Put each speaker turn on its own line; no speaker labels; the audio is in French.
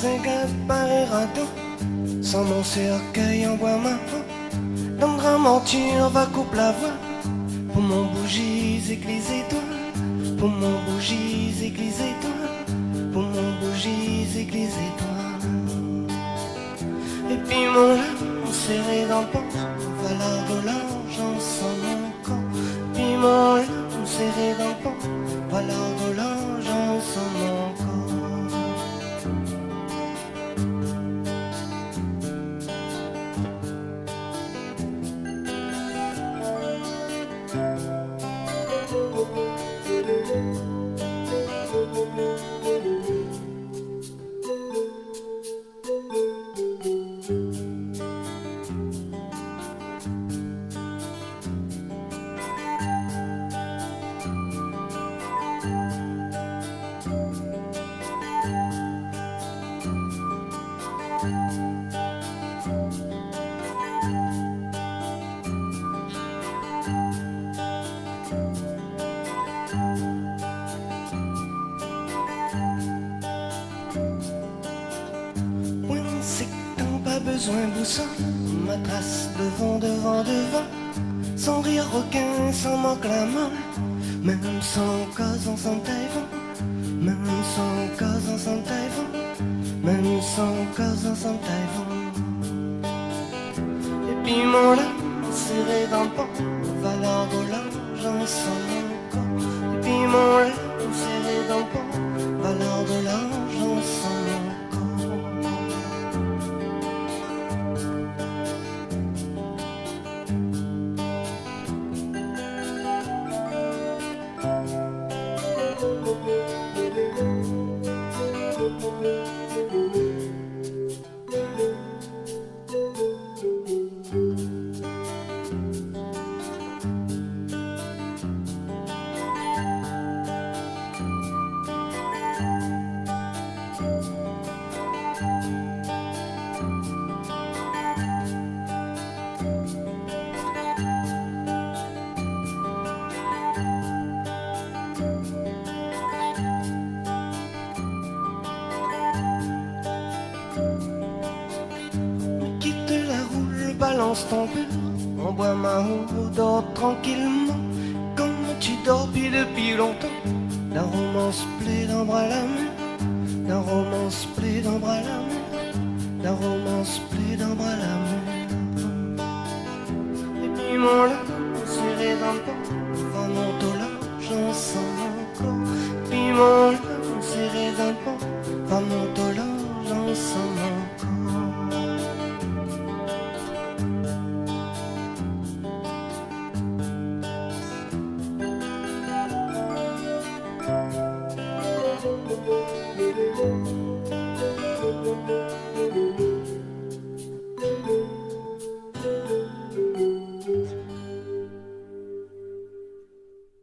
cinq par radeau, sans mon cercueil en bois marron. Dans le grand menture va couper la voix, pour mon bougie, église étoile, pour mon bougie, église étoile, pour mon bougie, église étoile. Et puis mon lame serré dans le pont, va largue l'ange sans mon corps. Puis mon lame serré dans le pont, va largue l'ange sans mon corps. Besoin boussole, ma trace devant, sans rire aucun, sans manque la molle, même sans cause en sans taille-vent, même sans cause en sans taille-vent, même sans cause en sans taille-vent. Et puis mon lame serré dans le pont, va largue au large en sans mon corps. Et puis mon lame serré dans le pont, va largue au large en sans mon corps. Balance ton peu, on boit ma eau, dors tranquillement. Comme tu dors depuis longtemps. D'un romance plaît d'un bras la main, d'un romance plaît d'un bras la main, d'un romance plaît d'un bras la main. Et puis mon lame serré dans le pont, va monter au large, j'en sens encore. Puis mon lame